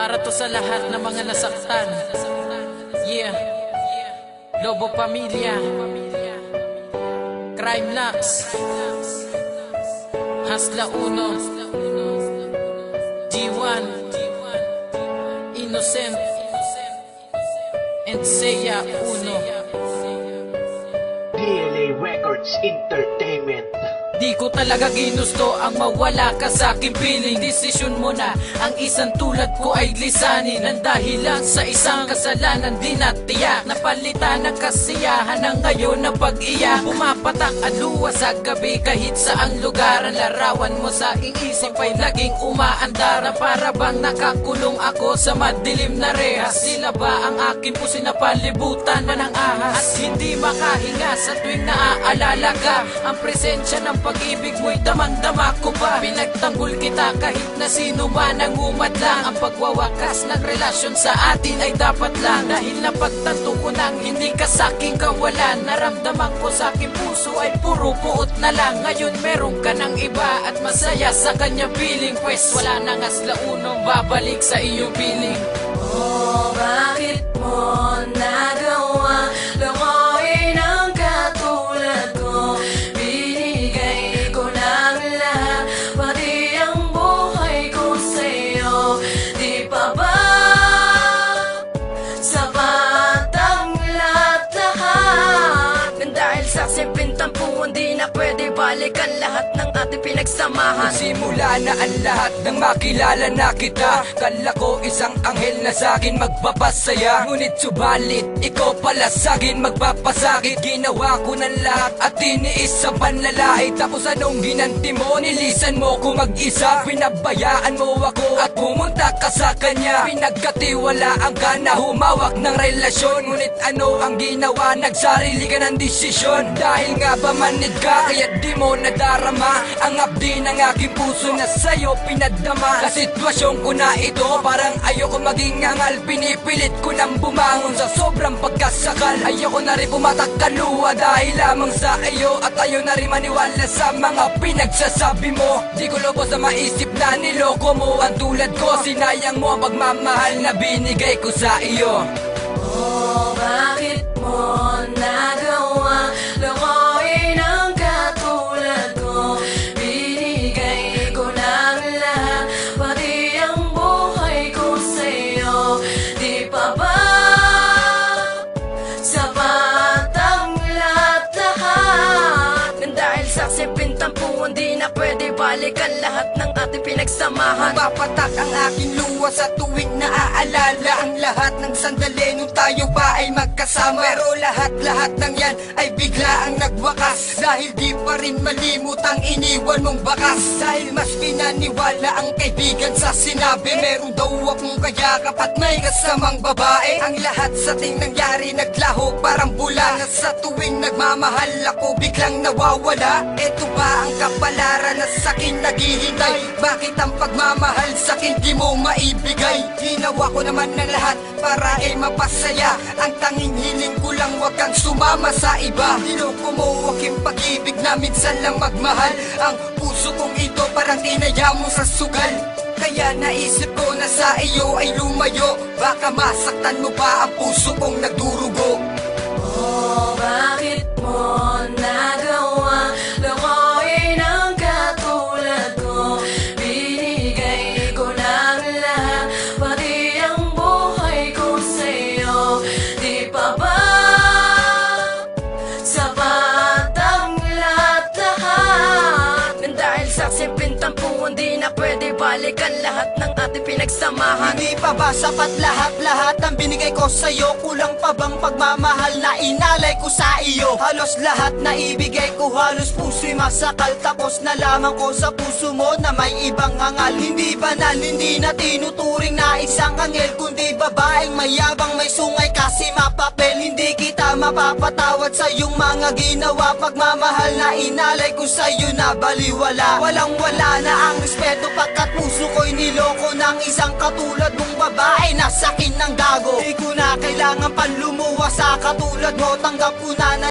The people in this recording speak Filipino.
Para to sa lahat ng mga nasaktan. Yeah, Lobo Pamilya, Crime Lux, Hasla Uno, G1, Innocent, and Seiya Uno. PLA Records Entertainment. Di ko talaga ginusto ang mawala ka sa aking piling. Desisyon mo na ang isang tulad ko ay lisanin ng dahilan sa isang kasalanan di natiyak. Napalitan ng kasiyahan ng ngayon na pag-iyak. Pumapatak ang luwa sa gabi kahit saang lugar. Ang larawan mo sa aking isip ay laging umaandar. Na para bang nakakulong ako sa madilim na rehas. Sila ba ang aking puso na palibutan man ng ahas? At hindi makahinga sa tuwing naaalala ka. Ang presensya ng pag-ibig mo'y damang-dama ko pa. Pinagtanggol kita kahit na sino man ang umadlang. Ang pagwawakas ng relasyon sa atin ay dapat lang. Dahil napagtanto ko nang hindi ka sa'king kawalan. Naramdaman ko sa aking puso ay puro puot na lang. Ngayon meron ka ng iba at masaya sa kanya piling. Pwes wala nang aslaunong babalik sa iyong piling. Oh, bakit mo nagawa? Lokohin ang katulad ko. Binigay ko ng lahat, pati ang buhay ko sa'yo. Di pa ba sapat ang lahat-lahat? Nang dahil sa simpleng-tampuan, di na pwede balikan lahat ng ating pinagsamahan. Simula na ang lahat nang makilala na kita. Kala ko isang anghel na sa'kin magpapasaya. Ngunit subalit, ikaw pala sa'kin magpapasakit. Ginawa ko ng lahat at tiniis sa panlalait. Tapos anong ginanti mo? Nilisan mo ko mag-isa. Pinabayaan mo ako at pumunta ka sa kanya. Pinagkatiwalaan ka na humawak ng relasyon. Ngunit ano ang ginawa? Nagsarili ka ng desisyon. Dahil nga ba manid ka, kaya di mo nadarama ang abdi ng aking puso na sa'yo pinadama. Sa sitwasyon ko na ito, parang ayoko maging angal. Pinipilit ko nang bumangon sa sobrang pagkasakal. Ayoko na rin pumatak kaluwa dahil lamang sa iyo. At ayaw na rin maniwala sa mga pinagsasabi mo. Di ko lubos na maisip na niloko mo ang tulad ko. Sinayang mo ang pagmamahal na binigay ko sa iyo. Oh, bakit mo nagawa? Lokohin ang katulad ko. Binigay ko ng lahat, pati ang buhay ko sa'yo. Di pa ba sapat ang lahat-lahat? Nang dahil sa simpleng tampuan, di na pwede balikan lahat ng ating pinagsamahan. Papatak ang aking luwa sa tuwing naaalala ang lahat ng sandali nung tayo pa ay magkasama. Pero lahat-lahat ng yan ay bigla ang nagwakas. Dahil di pa rin malimut ang iniwan mong bakas. Dahil mas pinaniwala ang kaibigan sa sinabi. Meron daw akong kayakap at may kasamang babae. Ang lahat sa ting nangyari naglaho parang bula. Na sa tuwing nagmamahal ako biglang nawawala. Ito ba ang kapalaran na sa'kin naghihintay? Bakit ang pagmamahal sa'kin di mo maibigay? Ginawa ko naman ng lahat para ay mapasaya. Ang tanging hiling ko lang wag kang sumama sa iba. Niloko mo aking pag-ibig na minsan lang magmahal. Ang puso kong ito parang tinaya mo sa sugal. Kaya naisip ko na sa iyo ay lumayo. Baka masaktan mo pa ang puso kong nagdurugo. Oh, bakit mo nagawa? Lokohin ang katulad ko. Binigay ko ng lahat, pati ang buhay ko sa'yo. Di pa ba sapat ang lahat-lahat? Nang dahil sa simpleng tampuan, di na pwede balikan lahat ng ating pinagsamahan. Hindi pa ba sapat lahat-lahat ang binigay ko sa'yo? Kulang pa bang pagmamahal na inalay ko sa iyo? Halos lahat na ibigay ko, halos puso'y masakal. Tapos nalaman ko sa puso mo na may ibang hangal. Hindi banal, hindi na tinuturing na isang anghel, kundi babaeng mayabang may sungay kasi mapapel. Hindi kita mapapatawad sa iyong mga ginawa. Pagmamahal na inalay ko sa iyo na baliwala. Walang wala na ang respeto pagkat puso ko'y niloko ng isang katulad mong babae na sakin ng gago. Di ko na kailangan panlumuwa sa katulad mo. Tanggap ko na